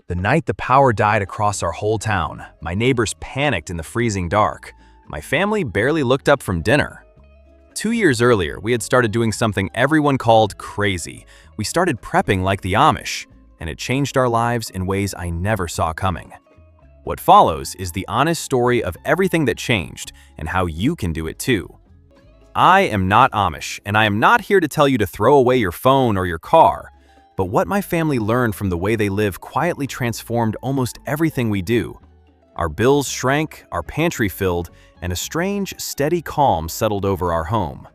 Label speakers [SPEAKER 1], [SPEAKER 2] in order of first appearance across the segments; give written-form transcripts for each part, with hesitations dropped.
[SPEAKER 1] The night the power died across our whole town, my neighbors panicked in the freezing dark. My family barely looked up from dinner. 2 years earlier, we had started doing something everyone called crazy. We started prepping like the Amish, and it changed our lives in ways I never saw coming. What follows is the honest story of everything that changed and how you can do it too. I am not Amish, and I am not here to tell you to throw away your phone or your car. But what my family learned from the way they live quietly transformed almost everything we do. Our bills shrank, our pantry filled, and a strange, steady calm settled over our home.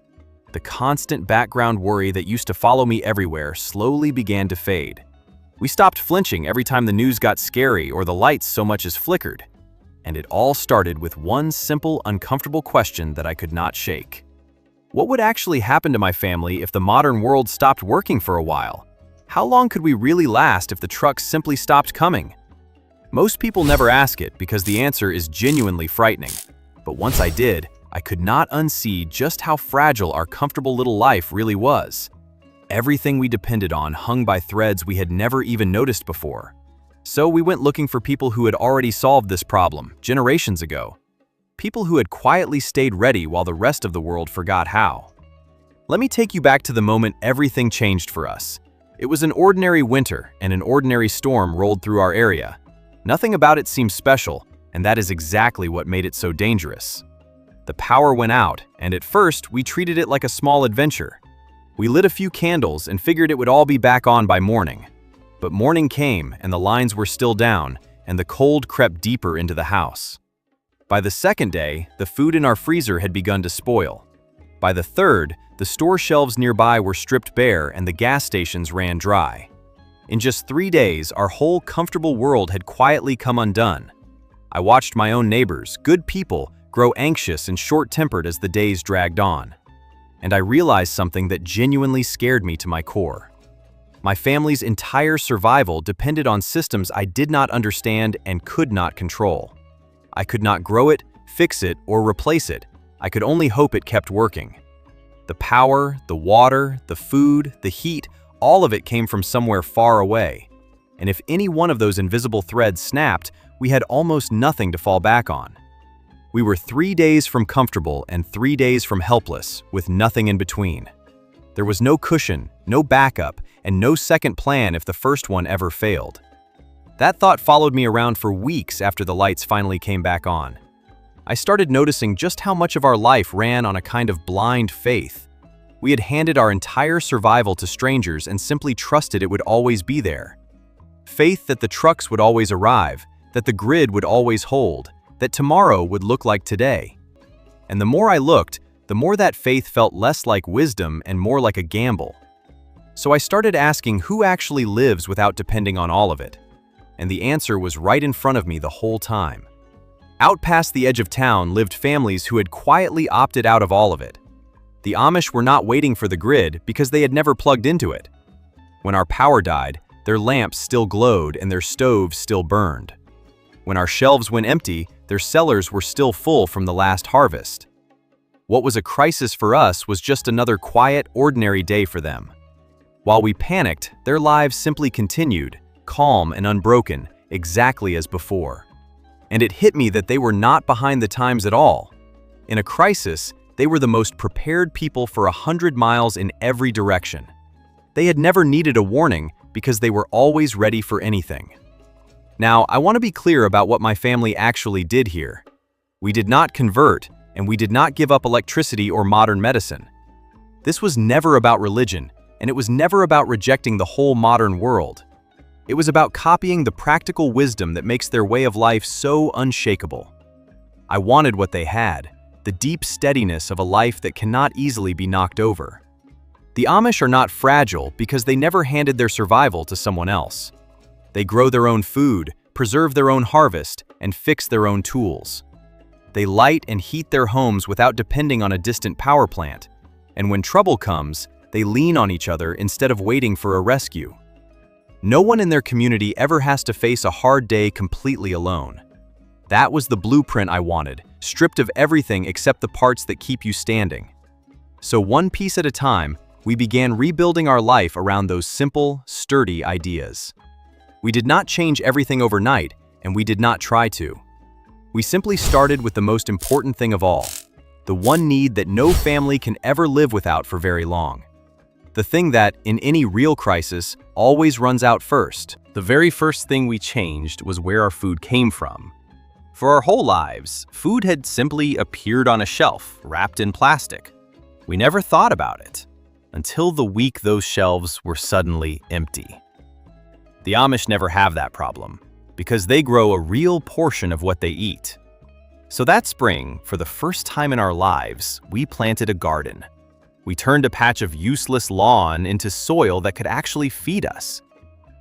[SPEAKER 1] The constant background worry that used to follow me everywhere slowly began to fade. We stopped flinching every time the news got scary or the lights so much as flickered. And it all started with one simple, uncomfortable question that I could not shake. What would actually happen to my family if the modern world stopped working for a while? How long could we really last if the trucks simply stopped coming? Most people never ask it because the answer is genuinely frightening. But once I did, I could not unsee just how fragile our comfortable little life really was. Everything we depended on hung by threads we had never even noticed before. So we went looking for people who had already solved this problem generations ago. People who had quietly stayed ready while the rest of the world forgot how. Let me take you back to the moment everything changed for us. It was an ordinary winter, and an ordinary storm rolled through our area. Nothing about it seemed special, and that is exactly what made it so dangerous. The power went out, and at first, we treated it like a small adventure. We lit a few candles and figured it would all be back on by morning. But morning came, and the lines were still down, and the cold crept deeper into the house. By the second day, the food in our freezer had begun to spoil. By the third, the store shelves nearby were stripped bare and the gas stations ran dry. In just 3 days, our whole comfortable world had quietly come undone. I watched my own neighbors, good people, grow anxious and short-tempered as the days dragged on. And I realized something that genuinely scared me to my core. My family's entire survival depended on systems I did not understand and could not control. I could not grow it, fix it, or replace it. I could only hope it kept working. The power, the water, the food, the heat, all of it came from somewhere far away. And if any one of those invisible threads snapped, we had almost nothing to fall back on. We were 3 days from comfortable and 3 days from helpless, with nothing in between. There was no cushion, no backup, and no second plan if the first one ever failed. That thought followed me around for weeks after the lights finally came back on. I started noticing just how much of our life ran on a kind of blind faith. We had handed our entire survival to strangers and simply trusted it would always be there. Faith that the trucks would always arrive, that the grid would always hold, that tomorrow would look like today. And the more I looked, the more that faith felt less like wisdom and more like a gamble. So I started asking who actually lives without depending on all of it. And the answer was right in front of me the whole time. Out past the edge of town lived families who had quietly opted out of all of it. The Amish were not waiting for the grid because they had never plugged into it. When our power died, their lamps still glowed and their stoves still burned. When our shelves went empty, their cellars were still full from the last harvest. What was a crisis for us was just another quiet, ordinary day for them. While we panicked, their lives simply continued, calm and unbroken, exactly as before. And it hit me that they were not behind the times at all. In a crisis, they were the most prepared people for 100 miles in every direction. They had never needed a warning because they were always ready for anything. Now, I want to be clear about what my family actually did here. We did not convert, and we did not give up electricity or modern medicine. This was never about religion, and it was never about rejecting the whole modern world. It was about copying the practical wisdom that makes their way of life so unshakable. I wanted what they had, the deep steadiness of a life that cannot easily be knocked over. The Amish are not fragile because they never handed their survival to someone else. They grow their own food, preserve their own harvest, and fix their own tools. They light and heat their homes without depending on a distant power plant. And when trouble comes, they lean on each other instead of waiting for a rescue. No one in their community ever has to face a hard day completely alone. That was the blueprint I wanted, stripped of everything except the parts that keep you standing. So one piece at a time, we began rebuilding our life around those simple, sturdy ideas. We did not change everything overnight, and we did not try to. We simply started with the most important thing of all, the one need that no family can ever live without for very long. The thing that, in any real crisis, always runs out first. The very first thing we changed was where our food came from. For our whole lives, food had simply appeared on a shelf, wrapped in plastic. We never thought about it, until the week those shelves were suddenly empty. The Amish never have that problem, because they grow a real portion of what they eat. So that spring, for the first time in our lives, we planted a garden. We turned a patch of useless lawn into soil that could actually feed us.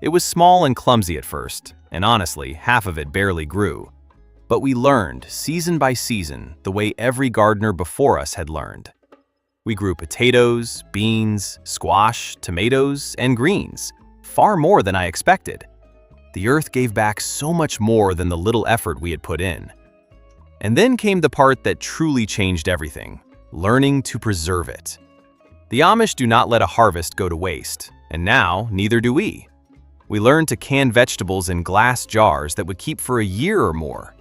[SPEAKER 1] It was small and clumsy at first, and honestly, half of it barely grew. But we learned, season by season, the way every gardener before us had learned. We grew potatoes, beans, squash, tomatoes, and greens, far more than I expected. The earth gave back so much more than the little effort we had put in. And then came the part that truly changed everything, learning to preserve it. The Amish do not let a harvest go to waste, and now neither do we. We learned to can vegetables in glass jars that would keep for a year or more.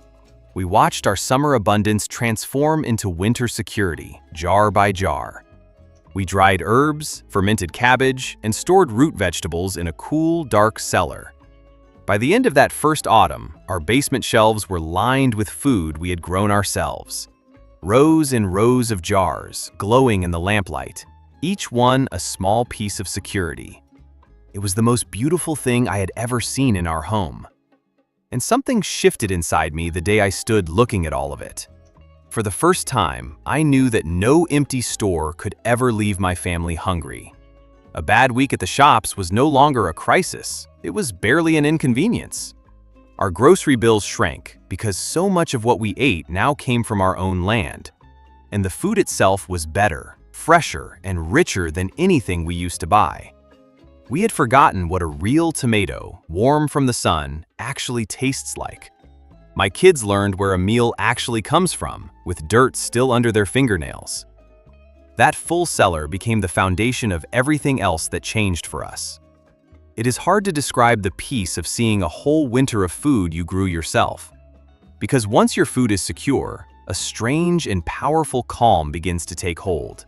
[SPEAKER 1] We watched our summer abundance transform into winter security, jar by jar. We dried herbs, fermented cabbage, and stored root vegetables in a cool, dark cellar. By the end of that first autumn, our basement shelves were lined with food we had grown ourselves. Rows and rows of jars, glowing in the lamplight, each one a small piece of security. It was the most beautiful thing I had ever seen in our home. And something shifted inside me the day I stood looking at all of it. For the first time, I knew that no empty store could ever leave my family hungry. A bad week at the shops was no longer a crisis. It was barely an inconvenience. Our grocery bills shrank because so much of what we ate now came from our own land. And the food itself was better, fresher, and richer than anything we used to buy. We had forgotten what a real tomato, warm from the sun, actually tastes like. My kids learned where a meal actually comes from, with dirt still under their fingernails. That full cellar became the foundation of everything else that changed for us. It is hard to describe the peace of seeing a whole winter of food you grew yourself. Because once your food is secure, a strange and powerful calm begins to take hold.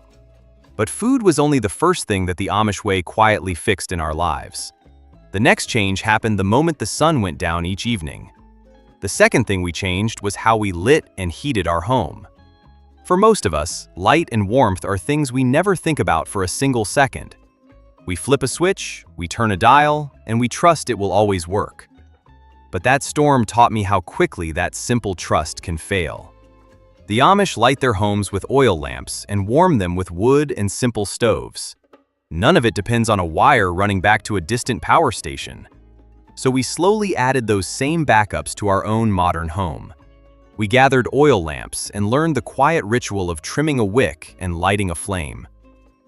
[SPEAKER 1] But food was only the first thing that the Amish way quietly fixed in our lives. The next change happened the moment the sun went down each evening. The second thing we changed was how we lit and heated our home. For most of us, light and warmth are things we never think about for a single second. We flip a switch, we turn a dial, and we trust it will always work. But that storm taught me how quickly that simple trust can fail. The Amish light their homes with oil lamps and warm them with wood and simple stoves. None of it depends on a wire running back to a distant power station. So we slowly added those same backups to our own modern home. We gathered oil lamps and learned the quiet ritual of trimming a wick and lighting a flame.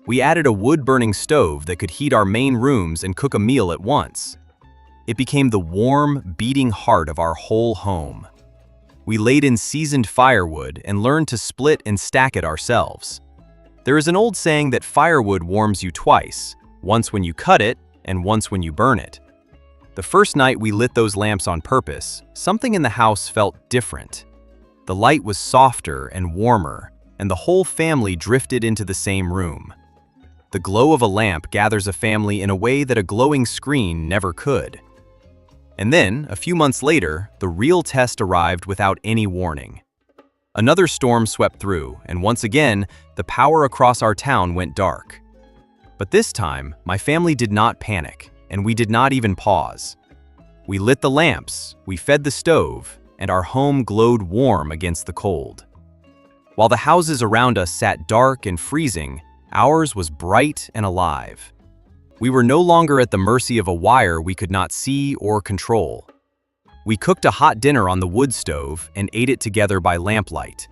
[SPEAKER 1] We added a wood-burning stove that could heat our main rooms and cook a meal at once. It became the warm, beating heart of our whole home. We laid in seasoned firewood and learned to split and stack it ourselves. There is an old saying that firewood warms you twice, once when you cut it and once when you burn it. The first night we lit those lamps on purpose, something in the house felt different. The light was softer and warmer, and the whole family drifted into the same room. The glow of a lamp gathers a family in a way that a glowing screen never could. And then, a few months later, the real test arrived without any warning. Another storm swept through, and once again, the power across our town went dark. But this time, my family did not panic, and we did not even pause. We lit the lamps, we fed the stove, and our home glowed warm against the cold. While the houses around us sat dark and freezing, ours was bright and alive. We were no longer at the mercy of a wire we could not see or control. We cooked a hot dinner on the wood stove and ate it together by lamplight.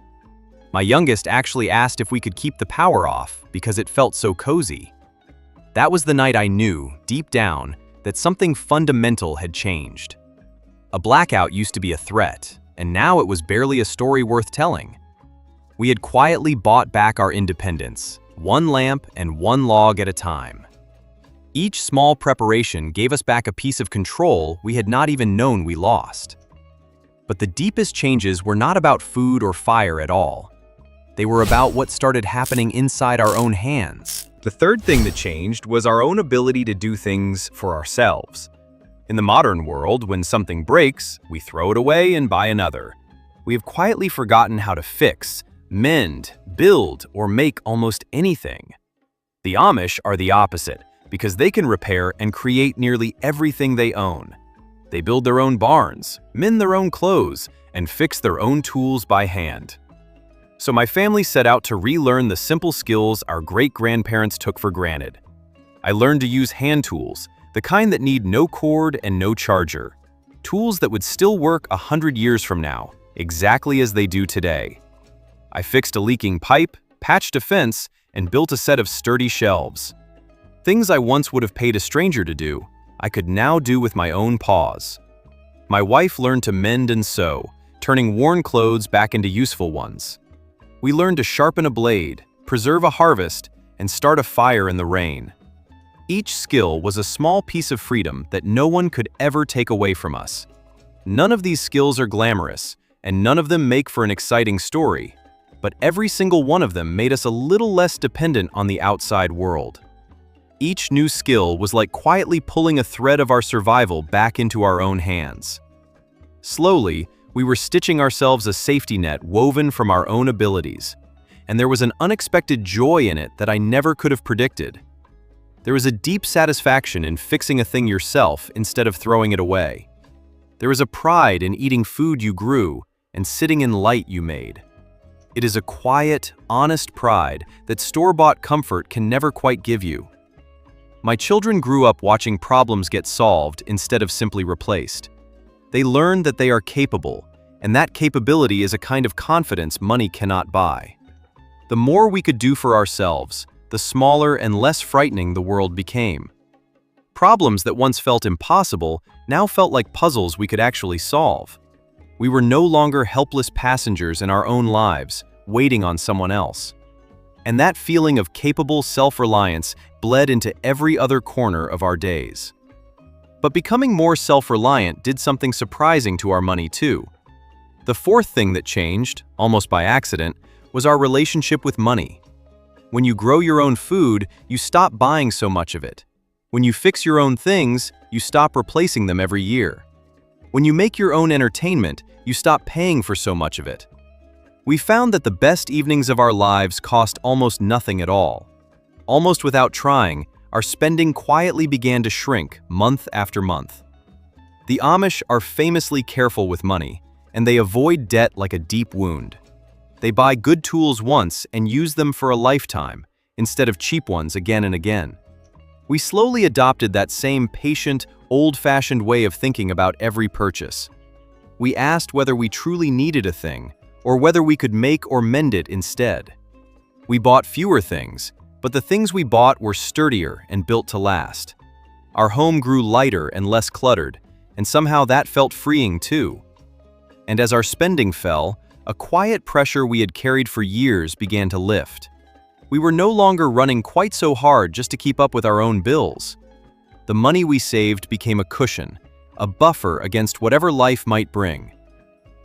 [SPEAKER 1] My youngest actually asked if we could keep the power off because it felt so cozy. That was the night I knew, deep down, that something fundamental had changed. A blackout used to be a threat, and now it was barely a story worth telling. We had quietly bought back our independence, one lamp and one log at a time. Each small preparation gave us back a piece of control we had not even known we lost. But the deepest changes were not about food or fire at all. They were about what started happening inside our own hands. The third thing that changed was our own ability to do things for ourselves. In the modern world, when something breaks, we throw it away and buy another. We have quietly forgotten how to fix, mend, build, or make almost anything. The Amish are the opposite, because they can repair and create nearly everything they own. They build their own barns, mend their own clothes, and fix their own tools by hand. So my family set out to relearn the simple skills our great-grandparents took for granted. I learned to use hand tools, the kind that need no cord and no charger. Tools that would still work 100 years from now, exactly as they do today. I fixed a leaking pipe, patched a fence, and built a set of sturdy shelves. Things I once would have paid a stranger to do, I could now do with my own paws. My wife learned to mend and sew, turning worn clothes back into useful ones. We learned to sharpen a blade, preserve a harvest, and start a fire in the rain. Each skill was a small piece of freedom that no one could ever take away from us. None of these skills are glamorous, and none of them make for an exciting story, but every single one of them made us a little less dependent on the outside world. Each new skill was like quietly pulling a thread of our survival back into our own hands. Slowly, we were stitching ourselves a safety net woven from our own abilities, and there was an unexpected joy in it that I never could have predicted. There was a deep satisfaction in fixing a thing yourself instead of throwing it away. There is a pride in eating food you grew and sitting in light you made. It is a quiet, honest pride that store-bought comfort can never quite give you. My children grew up watching problems get solved instead of simply replaced. They learned that they are capable, and that capability is a kind of confidence money cannot buy. The more we could do for ourselves, the smaller and less frightening the world became. Problems that once felt impossible now felt like puzzles we could actually solve. We were no longer helpless passengers in our own lives, waiting on someone else. And that feeling of capable self-reliance bled into every other corner of our days. But becoming more self-reliant did something surprising to our money too. The fourth thing that changed, almost by accident, was our relationship with money. When you grow your own food, you stop buying so much of it. When you fix your own things, you stop replacing them every year. When you make your own entertainment, you stop paying for so much of it. We found that the best evenings of our lives cost almost nothing at all. Almost without trying, our spending quietly began to shrink month after month. The Amish are famously careful with money, and they avoid debt like a deep wound. They buy good tools once and use them for a lifetime, instead of cheap ones again and again. We slowly adopted that same patient, old-fashioned way of thinking about every purchase. We asked whether we truly needed a thing, or whether we could make or mend it instead. We bought fewer things, but the things we bought were sturdier and built to last. Our home grew lighter and less cluttered, and somehow that felt freeing too. And as our spending fell, a quiet pressure we had carried for years began to lift. We were no longer running quite so hard just to keep up with our own bills. The money we saved became a cushion, a buffer against whatever life might bring.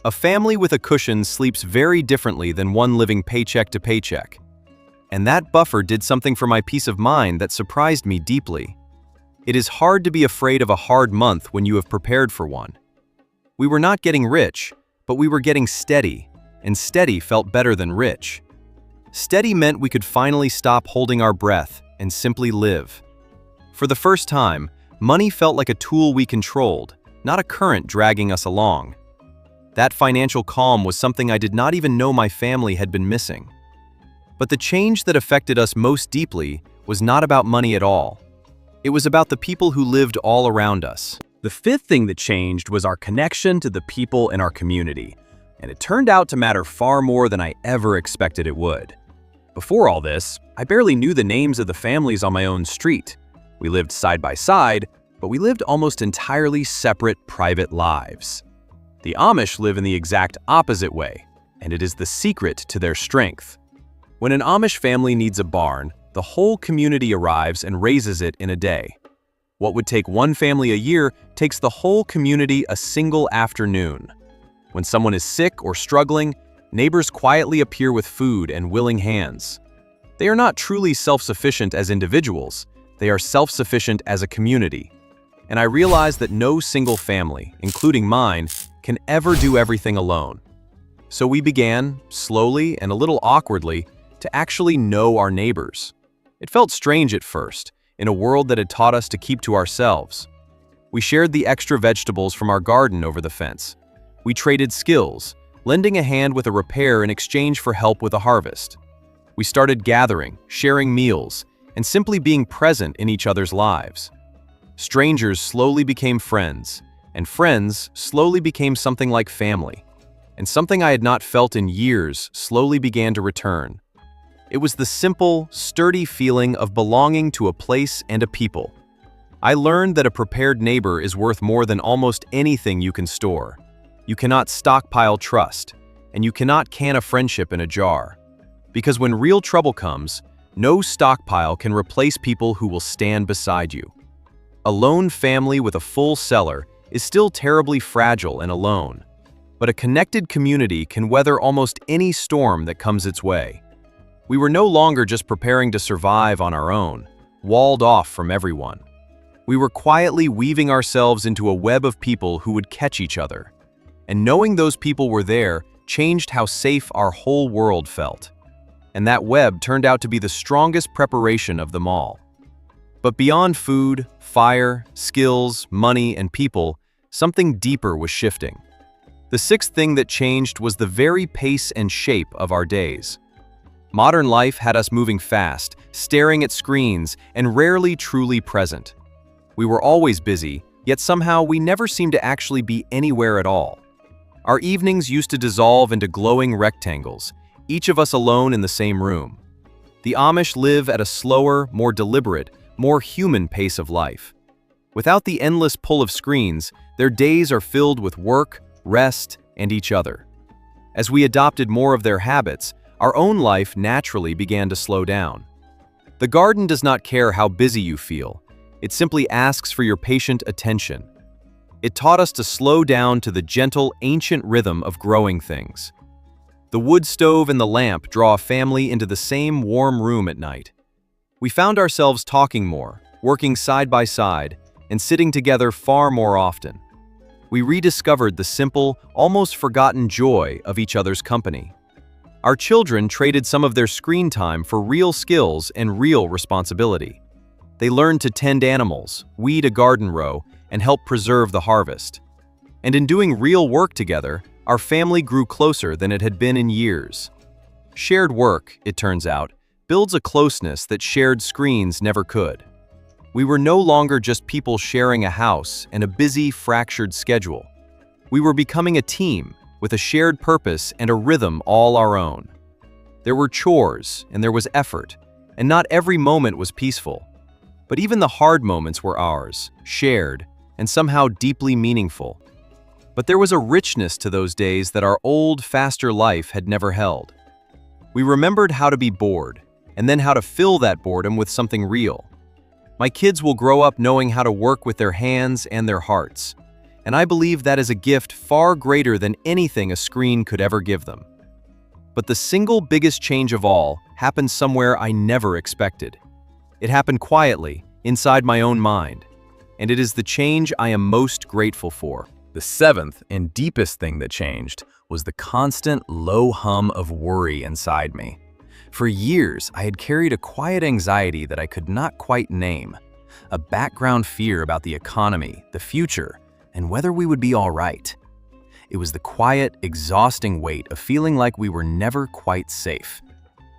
[SPEAKER 1] A family with a cushion sleeps very differently than one living paycheck to paycheck. And that buffer did something for my peace of mind that surprised me deeply. It is hard to be afraid of a hard month when you have prepared for one. We were not getting rich, but we were getting steady, and steady felt better than rich. Steady meant we could finally stop holding our breath and simply live. For the first time, money felt like a tool we controlled, not a current dragging us along. That financial calm was something I did not even know my family had been missing. But the change that affected us most deeply was not about money at all. It was about the people who lived all around us. The fifth thing that changed was our connection to the people in our community, and it turned out to matter far more than I ever expected it would. Before all this, I barely knew the names of the families on my own street. We lived side by side, but we lived almost entirely separate private lives. The Amish live in the exact opposite way, and it is the secret to their strength. When an Amish family needs a barn, the whole community arrives and raises it in a day. What would take one family a year takes the whole community a single afternoon. When someone is sick or struggling, neighbors quietly appear with food and willing hands. They are not truly self-sufficient as individuals, they are self-sufficient as a community. And I realize that no single family, including mine, can ever do everything alone. So we began, slowly and a little awkwardly, to actually know our neighbors. It felt strange at first, in a world that had taught us to keep to ourselves. We shared the extra vegetables from our garden over the fence. We traded skills, lending a hand with a repair in exchange for help with a harvest. We started gathering, sharing meals, and simply being present in each other's lives. Strangers slowly became friends, and friends slowly became something like family. And something I had not felt in years slowly began to return. It was the simple, sturdy feeling of belonging to a place and a people. I learned that a prepared neighbor is worth more than almost anything you can store. You cannot stockpile trust, and you cannot can a friendship in a jar. Because when real trouble comes, no stockpile can replace people who will stand beside you. A lone family with a full cellar is still terribly fragile and alone, but a connected community can weather almost any storm that comes its way. We were no longer just preparing to survive on our own, walled off from everyone. We were quietly weaving ourselves into a web of people who would catch each other. And knowing those people were there changed how safe our whole world felt. And that web turned out to be the strongest preparation of them all. But beyond food, fire, skills, money, and people, something deeper was shifting. The sixth thing that changed was the very pace and shape of our days. Modern life had us moving fast, staring at screens, and rarely truly present. We were always busy, yet somehow we never seemed to actually be anywhere at all. Our evenings used to dissolve into glowing rectangles, each of us alone in the same room. The Amish live at a slower, more deliberate, more human pace of life. Without the endless pull of screens, their days are filled with work, rest, and each other. As we adopted more of their habits, our own life naturally began to slow down. The garden does not care how busy you feel. It simply asks for your patient attention. It taught us to slow down to the gentle, ancient rhythm of growing things. The wood stove and the lamp draw a family into the same warm room at night. We found ourselves talking more, working side by side, and sitting together far more often. We rediscovered the simple, almost forgotten joy of each other's company. Our children traded some of their screen time for real skills and real responsibility. They learned to tend animals, weed a garden row, and help preserve the harvest. And in doing real work together, our family grew closer than it had been in years. Shared work, it turns out, builds a closeness that shared screens never could. We were no longer just people sharing a house and a busy, fractured schedule. We were becoming a team with a shared purpose and a rhythm all our own. There were chores and there was effort, and not every moment was peaceful. But even the hard moments were ours, shared, and somehow deeply meaningful. But there was a richness to those days that our old, faster life had never held. We remembered how to be bored, and then how to fill that boredom with something real. My kids will grow up knowing how to work with their hands and their hearts, and I believe that is a gift far greater than anything a screen could ever give them. But the single biggest change of all happened somewhere I never expected. It happened quietly, inside my own mind, and it is the change I am most grateful for. The seventh and deepest thing that changed was the constant low hum of worry inside me. For years, I had carried a quiet anxiety that I could not quite name, a background fear about the economy, the future, and whether we would be all right. It was the quiet, exhausting weight of feeling like we were never quite safe.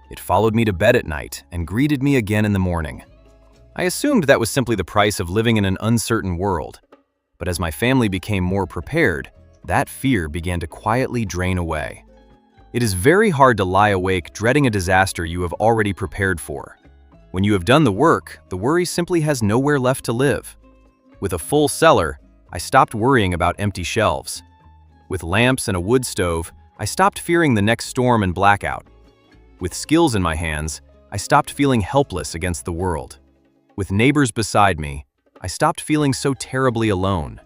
[SPEAKER 1] It followed me to bed at night and greeted me again in the morning. I assumed that was simply the price of living in an uncertain world. But as my family became more prepared, that fear began to quietly drain away. It is very hard to lie awake dreading a disaster you have already prepared for. When you have done the work, the worry simply has nowhere left to live. With a full cellar, I stopped worrying about empty shelves. With lamps and a wood stove, I stopped fearing the next storm and blackout. With skills in my hands, I stopped feeling helpless against the world. With neighbors beside me, I stopped feeling so terribly alone.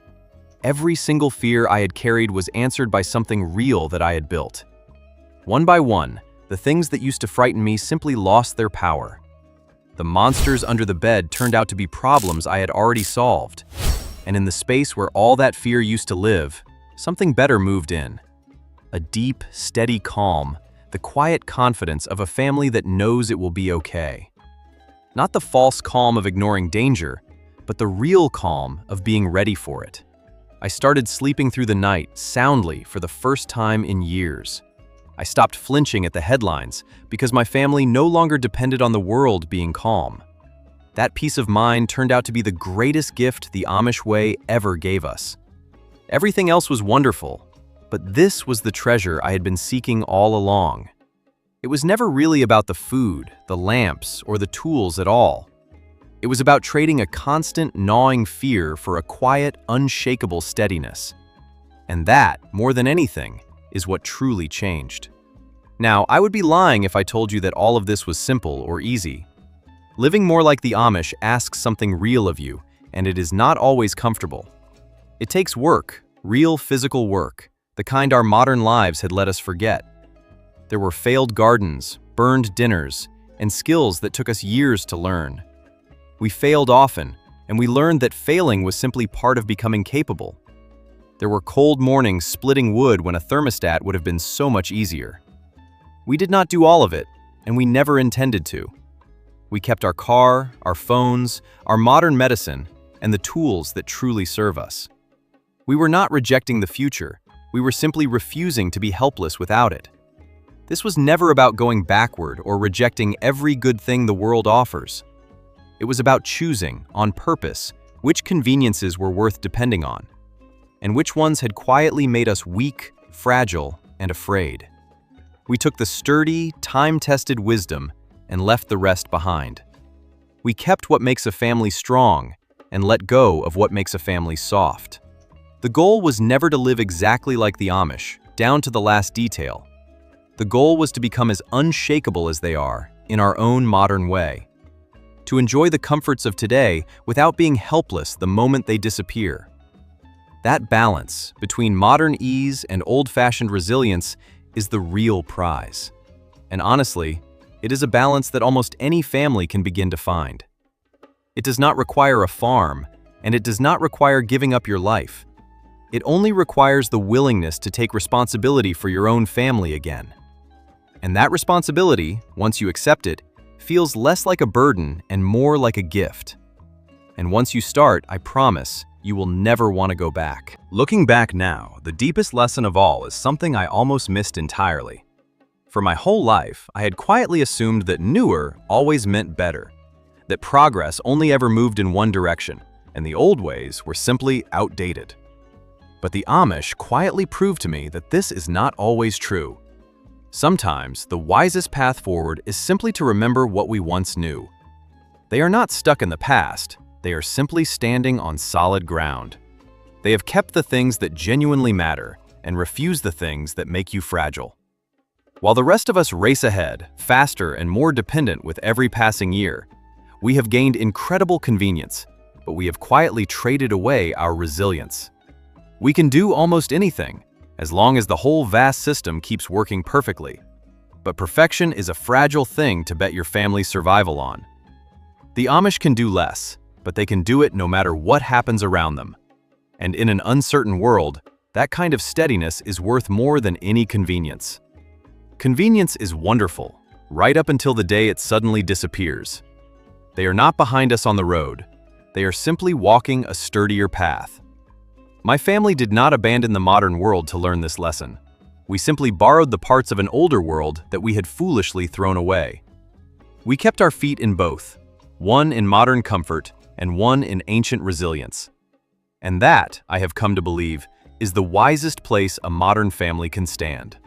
[SPEAKER 1] Every single fear I had carried was answered by something real that I had built. One by one, the things that used to frighten me simply lost their power. The monsters under the bed turned out to be problems I had already solved. And in the space where all that fear used to live, something better moved in. A deep, steady calm, the quiet confidence of a family that knows it will be okay. Not the false calm of ignoring danger, but the real calm of being ready for it. I started sleeping through the night soundly for the first time in years. I stopped flinching at the headlines because my family no longer depended on the world being calm. That peace of mind turned out to be the greatest gift the Amish way ever gave us. Everything else was wonderful, but this was the treasure I had been seeking all along. It was never really about the food, the lamps, or the tools at all. It was about trading a constant, gnawing fear for a quiet, unshakable steadiness. And that, more than anything, is what truly changed. Now, I would be lying if I told you that all of this was simple or easy. Living more like the Amish asks something real of you, and it is not always comfortable. It takes work, real physical work, the kind our modern lives had let us forget. There were failed gardens, burned dinners, and skills that took us years to learn. We failed often, and we learned that failing was simply part of becoming capable. There were cold mornings splitting wood when a thermostat would have been so much easier. We did not do all of it, and we never intended to. We kept our car, our phones, our modern medicine, and the tools that truly serve us. We were not rejecting the future, we were simply refusing to be helpless without it. This was never about going backward or rejecting every good thing the world offers. It was about choosing, on purpose, which conveniences were worth depending on, and which ones had quietly made us weak, fragile, and afraid. We took the sturdy, time-tested wisdom and left the rest behind. We kept what makes a family strong and let go of what makes a family soft. The goal was never to live exactly like the Amish, down to the last detail. The goal was to become as unshakable as they are, in our own modern way. To enjoy the comforts of today without being helpless the moment they disappear. That balance between modern ease and old-fashioned resilience is the real prize. And honestly, it is a balance that almost any family can begin to find. It does not require a farm, and it does not require giving up your life. It only requires the willingness to take responsibility for your own family again. And that responsibility, once you accept it, feels less like a burden and more like a gift. And once you start, I promise, you will never want to go back. Looking back now, the deepest lesson of all is something I almost missed entirely. For my whole life, I had quietly assumed that newer always meant better, that progress only ever moved in one direction, and the old ways were simply outdated. But the Amish quietly proved to me that this is not always true. Sometimes, the wisest path forward is simply to remember what we once knew. They are not stuck in the past, they are simply standing on solid ground. They have kept the things that genuinely matter and refused the things that make you fragile. While the rest of us race ahead, faster and more dependent with every passing year, we have gained incredible convenience, but we have quietly traded away our resilience. We can do almost anything, as long as the whole vast system keeps working perfectly. But perfection is a fragile thing to bet your family's survival on. The Amish can do less, but they can do it no matter what happens around them. And in an uncertain world, that kind of steadiness is worth more than any convenience. Convenience is wonderful, right up until the day it suddenly disappears. They are not behind us on the road. They are simply walking a sturdier path. My family did not abandon the modern world to learn this lesson. We simply borrowed the parts of an older world that we had foolishly thrown away. We kept our feet in both, one in modern comfort and one in ancient resilience. And that, I have come to believe, is the wisest place a modern family can stand.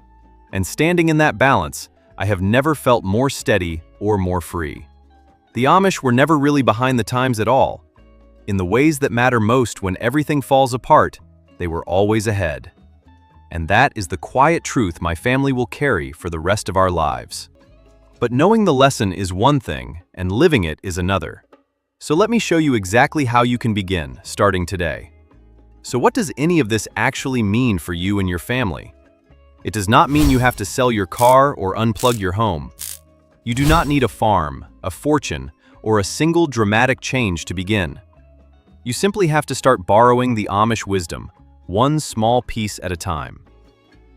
[SPEAKER 1] And standing in that balance, I have never felt more steady or more free. The Amish were never really behind the times at all. In the ways that matter most when everything falls apart, they were always ahead. And that is the quiet truth my family will carry for the rest of our lives. But knowing the lesson is one thing, and living it is another. So let me show you exactly how you can begin, starting today. So what does any of this actually mean for you and your family? It does not mean you have to sell your car or unplug your home. You do not need a farm, a fortune, or a single dramatic change to begin. You simply have to start borrowing the Amish wisdom, one small piece at a time.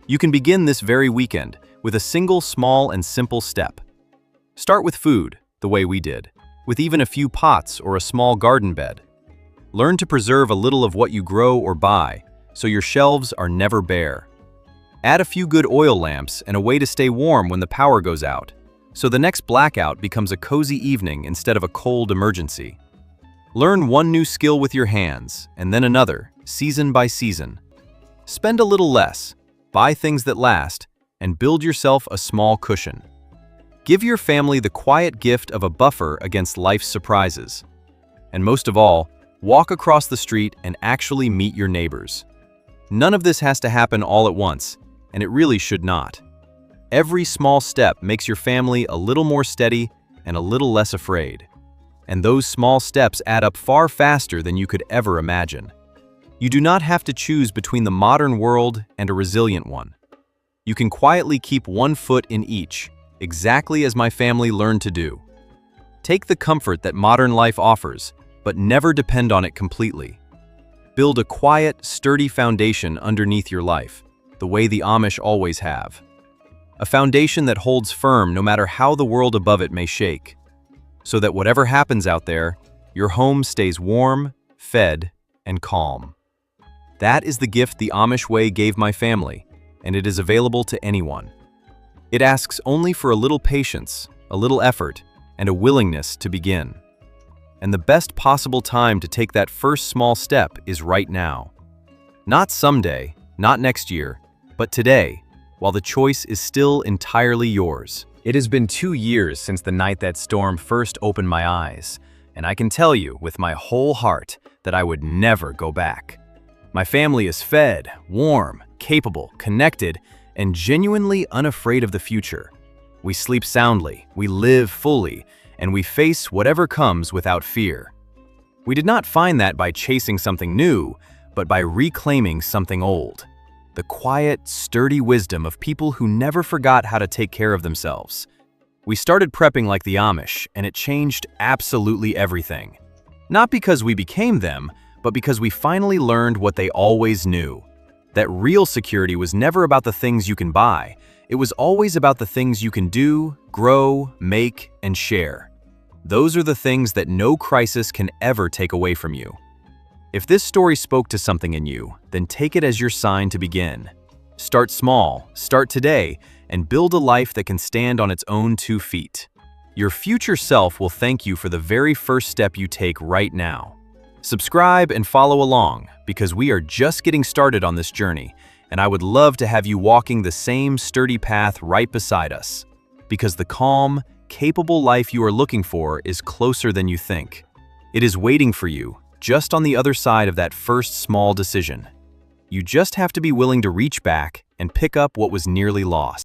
[SPEAKER 1] You can begin this very weekend with a single small and simple step. Start with food, the way we did, with even a few pots or a small garden bed. Learn to preserve a little of what you grow or buy, so your shelves are never bare. Add a few good oil lamps and a way to stay warm when the power goes out, so the next blackout becomes a cozy evening instead of a cold emergency. Learn one new skill with your hands, and then another, season by season. Spend a little less, buy things that last, and build yourself a small cushion. Give your family the quiet gift of a buffer against life's surprises. And most of all, walk across the street and actually meet your neighbors. None of this has to happen all at once, and it really should not. Every small step makes your family a little more steady and a little less afraid. And those small steps add up far faster than you could ever imagine. You do not have to choose between the modern world and a resilient one. You can quietly keep one foot in each, exactly as my family learned to do. Take the comfort that modern life offers, but never depend on it completely. Build a quiet, sturdy foundation underneath your life, the way the Amish always have. A foundation that holds firm no matter how the world above it may shake, so that whatever happens out there, your home stays warm, fed, and calm. That is the gift the Amish way gave my family, and it is available to anyone. It asks only for a little patience, a little effort, and a willingness to begin. And the best possible time to take that first small step is right now. Not someday, not next year, but today, while the choice is still entirely yours. It has been 2 years since the night that storm first opened my eyes, and I can tell you with my whole heart that I would never go back. My family is fed, warm, capable, connected, and genuinely unafraid of the future. We sleep soundly, we live fully, and we face whatever comes without fear. We did not find that by chasing something new, but by reclaiming something old. The quiet, sturdy wisdom of people who never forgot how to take care of themselves. We started prepping like the Amish, and it changed absolutely everything. Not because we became them, but because we finally learned what they always knew. That real security was never about the things you can buy. It was always about the things you can do, grow, make, and share. Those are the things that no crisis can ever take away from you. If this story spoke to something in you, then take it as your sign to begin. Start small, start today, and build a life that can stand on its own 2 feet. Your future self will thank you for the very first step you take right now. Subscribe and follow along, because we are just getting started on this journey, and I would love to have you walking the same sturdy path right beside us. Because the calm, capable life you are looking for is closer than you think. It is waiting for you, just on the other side of that first small decision. You just have to be willing to reach back and pick up what was nearly lost.